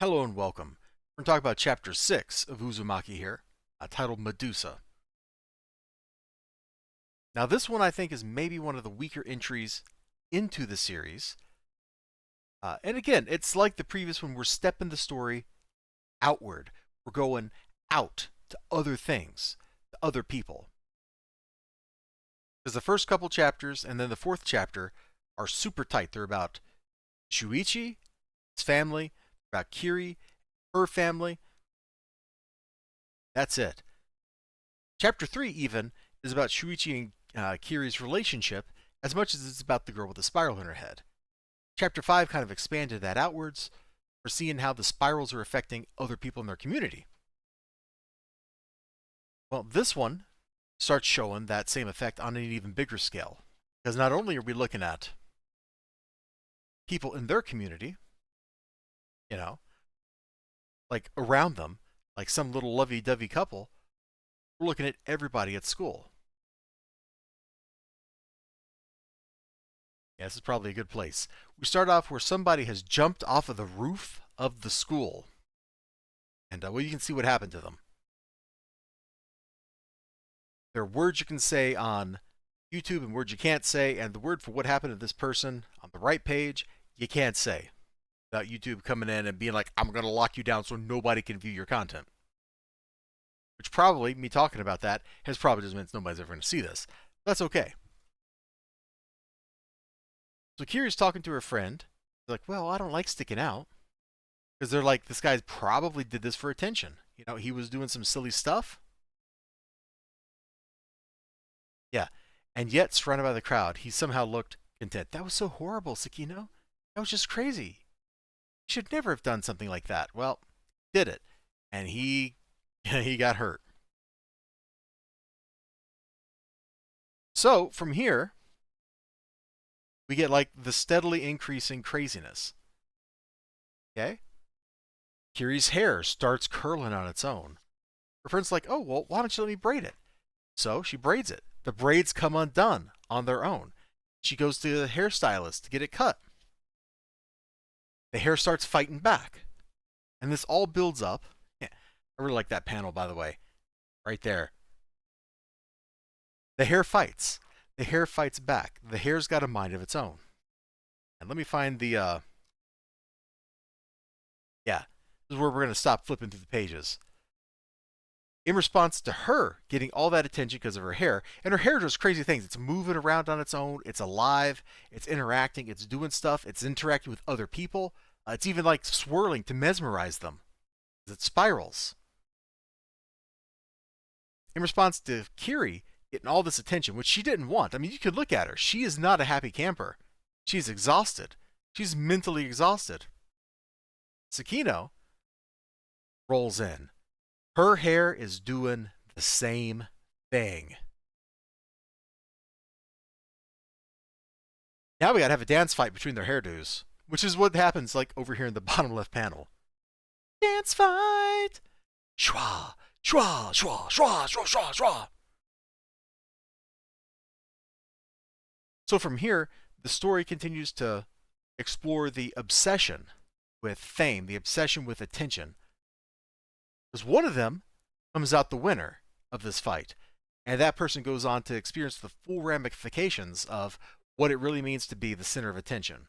Hello and welcome. We're going to talk about Chapter 6 of Uzumaki here, titled Medusa. Now, this one I think is maybe one of the weaker entries into the series. And again, it's like the previous one. We're stepping the story outward. We're going out to other things, to other people. Because the first couple chapters and then the fourth chapter are super tight. They're about Shuichi, his family, about Kiri, her family. That's it. Chapter 3 even is about Shuichi and Kiri's relationship as much as it's about the girl with the spiral in her head. Chapter 5 kind of expanded that outwards. We're seeing how the spirals are affecting other people in their community. Well, this one starts showing that same effect on an even bigger scale. Because not only are we looking at people in their community, like around them, like some little lovey-dovey couple, we're looking at everybody at school. Yeah, this is probably a good place. We start off where somebody has jumped off of the roof of the school. And well, you can see what happened to them. There are words you can say on YouTube and words you can't say, and the word for what happened to this person on the right page, you can't say. Without YouTube coming in and being like, I'm going to lock you down so nobody can view your content. Which probably, me talking about that, has probably just meant nobody's ever going to see this. That's okay. So Kiri's talking to her friend. They're like, well, I don't like sticking out. Because they're like, this guy probably did this for attention. He was doing some silly stuff. Yeah. And yet, surrounded by the crowd, he somehow looked content. That was so horrible, Sakino. That was just crazy. He should never have done something like that. Well, did it. And he got hurt. So, from here, we get like the steadily increasing craziness. Okay? Kiri's hair starts curling on its own. Her friend's like, oh, well, why don't you let me braid it? So she braids it. The braids come undone on their own. She goes to the hairstylist to get it cut. The hair starts fighting back. And this all builds up. Yeah, I really like that panel, by the way. Right there. The hair fights. The hair fights back. The hair's got a mind of its own. And let me find the, yeah, this is where we're going to stop flipping through the pages. In response to her getting all that attention because of her hair, and her hair does crazy things. It's moving around on its own. It's alive. It's interacting. It's doing stuff. It's interacting with other people. It's even like swirling to mesmerize them. It spirals. In response to Kiri getting all this attention, which she didn't want. I mean, you could look at her. She is not a happy camper. She's exhausted. She's mentally exhausted. Sakino rolls in. Her hair is doing the same thing. Now we gotta have a dance fight between their hairdos, which is what happens like over here in the bottom left panel. Dance fight! Shwa, shwa, shwa, shwa, shwa, shwa, shwa. So from here, the story continues to explore the obsession with fame, the obsession with attention. Because one of them comes out the winner of this fight, and that person goes on to experience the full ramifications of what it really means to be the center of attention.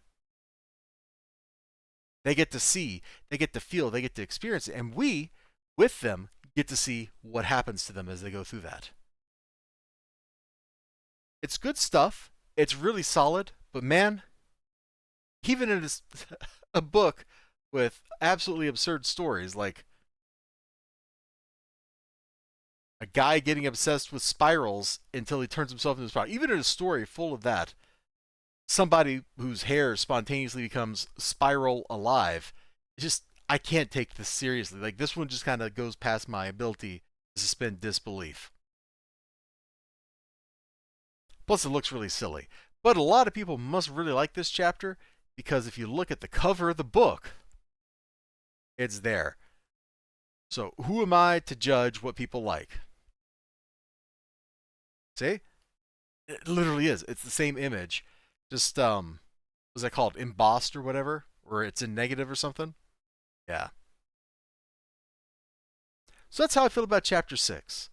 They get to see, they get to feel, they get to experience it, and we, with them, get to see what happens to them as they go through that. It's good stuff. It's really solid, but man, even in a book with absolutely absurd stories like a guy getting obsessed with spirals until he turns himself into a spiral. Even in a story full of that, somebody whose hair spontaneously becomes spiral alive. Just, I can't take this seriously. Like, this one just kind of goes past my ability to suspend disbelief. Plus, it looks really silly. But a lot of people must really like this chapter because if you look at the cover of the book, it's there. So, who am I to judge what people like? See? It literally is. It's the same image. Just, what's that called? Embossed or whatever? Or it's in negative or something? Yeah. So that's how I feel about chapter 6.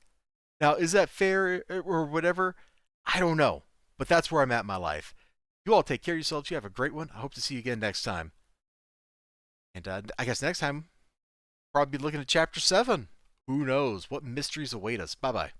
Now, is that fair or whatever? I don't know. But that's where I'm at in my life. You all take care of yourselves. You have a great one. I hope to see you again next time. And I guess next time, probably be looking at chapter 7. Who knows what mysteries await us. Bye bye.